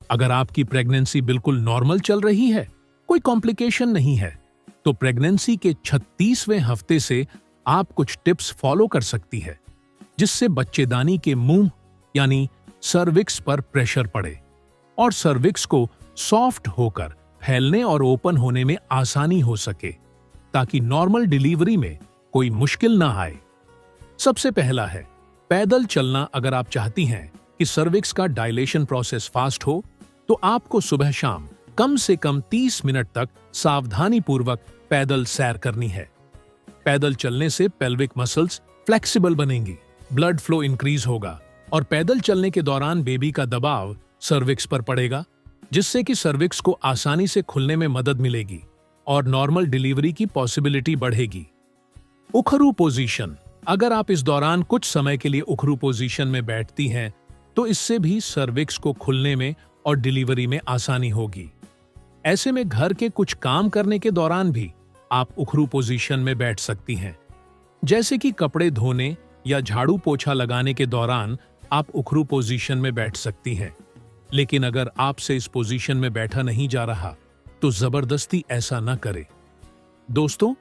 अगर आपकी प्रेगनेंसी बिल्कुल नॉर्मल चल रही है, कोई कॉम्प्लिकेशन नहीं है, तो प्रेगनेंसी के 36वें हफ्ते से आप कुछ टिप्स फॉलो कर सकती है, जिससे बच्चेदानी के मुंह यानी सर्विक्स पर प्रेशर पड़े और सर्विक्स को सॉफ्ट होकर फैलने और ओपन होने में आसानी हो सके, ताकि नॉर्मल डिलीवरी में कोई मुश्किल ना आए। सबसे पहला है पैदल चलना। अगर आप चाहती हैं कि सर्विक्स का डायलेशन प्रोसेस फास्ट हो, तो आपको सुबह शाम कम से कम 30 मिनट तक सावधानीपूर्वक पैदल सैर करनी है। पैदल चलने से पेल्विक मसल्स फ्लेक्सिबल बनेंगी, ब्लड फ्लो इंक्रीज होगा और पैदल चलने के दौरान बेबी का दबाव सर्विक्स पर पड़ेगा, जिससे कि सर्विक्स को आसानी से खुलने में मदद मिलेगी और नॉर्मल डिलीवरी की पॉसिबिलिटी बढ़ेगी। उखरू पोजीशन। अगर आप इस दौरान कुछ समय के लिए उखरू पोजीशन में बैठती हैं, तो इससे भी सर्विक्स को खुलने में और डिलीवरी में आसानी होगी। ऐसे में घर के कुछ काम करने के दौरान भी आप उखरू पोजीशन में बैठ सकती हैं, जैसे कि कपड़े धोने या झाड़ू पोछा लगाने के दौरान आप उखरू पोजीशन में बैठ सकती हैं। लेकिन अगर आपसे इस पोजीशन में बैठा नहीं जा रहा, तो जबरदस्ती ऐसा न करें। दोस्तों,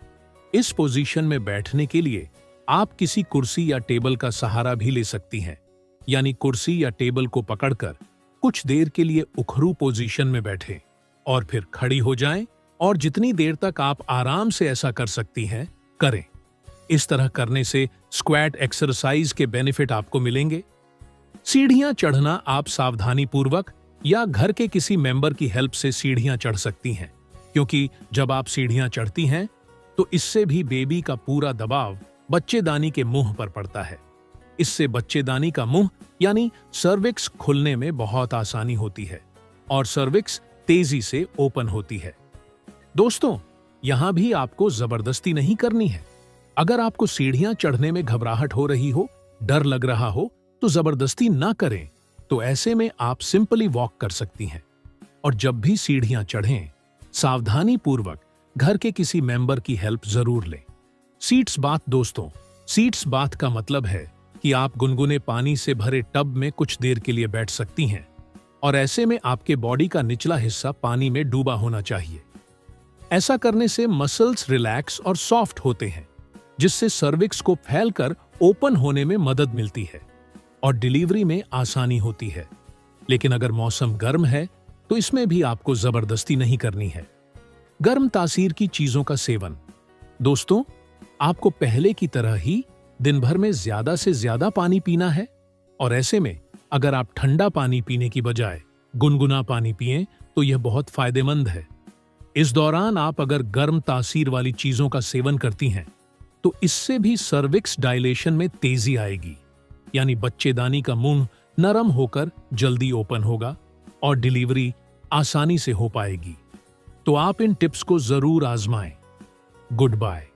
इस पोजीशन में बैठने के लिए आप किसी कुर्सी या टेबल का सहारा भी ले सकती हैं, यानी कुर्सी या टेबल को पकड़कर कुछ देर के लिए उखरू पोजीशन में बैठें और फिर खड़ी हो जाएं और जितनी देर तक आप आराम से ऐसा कर सकती हैं, करें। इस तरह करने से स्क्वैट एक्सरसाइज के बेनिफिट आपको मिलेंगे। सीढ़ियां चढ़ना। आप सावधानीपूर्वक या घर के किसी मेंबर की हेल्प से सीढ़ियां चढ़ सकती हैं, क्योंकि जब आप सीढ़ियां चढ़ती हैं, तो इससे भी बेबी का पूरा दबाव बच्चेदानी के मुंह पर पड़ता है। इससे बच्चेदानी का मुंह यानी सर्विक्स खुलने में बहुत आसानी होती है और सर्विक्स तेजी से ओपन होती है। दोस्तों, यहां भी आपको जबरदस्ती नहीं करनी है। अगर आपको सीढ़ियां चढ़ने में घबराहट हो रही हो, डर लग रहा हो, तो जबरदस्ती ना करें। तो ऐसे में आप सिंपली वॉक कर सकती हैं। और जब भी सीढ़ियां चढ़ें, सावधानी पूर्वक घर के किसी मेंबर की हेल्प जरूर लें। Seats bath. दोस्तों, सीट्स बाथ का मतलब है कि आप गुनगुने पानी से भरे टब में कुछ देर के लिए बैठ सकती हैं और ऐसे में आपके बॉडी का निचला हिस्सा पानी में डूबा होना चाहिए। ऐसा करने से मसल्स रिलैक्स और सॉफ्ट होते हैं, जिससे सर्विक्स को फैलकर ओपन होने में मदद मिलती है और डिलीवरी में आसानी होती है। लेकिन अगर मौसम गर्म है, तो इसमें भी आपको जबरदस्ती नहीं करनी है। गर्म तासीर की चीजों का सेवन। दोस्तों, आपको पहले की तरह ही दिन भर में ज्यादा से ज्यादा पानी पीना है और ऐसे में अगर आप ठंडा पानी पीने की बजाय गुनगुना पानी पिएं, तो यह बहुत फायदेमंद है। इस दौरान आप अगर गर्म तासीर वाली चीजों का सेवन करती हैं, तो इससे भी सर्विक्स डायलेशन में तेजी आएगी, यानी बच्चेदानी का मुंह नरम होकर जल्दी ओपन होगा और डिलीवरी आसानी से हो पाएगी। तो आप इन टिप्स को जरूर आजमाएं। Good bye.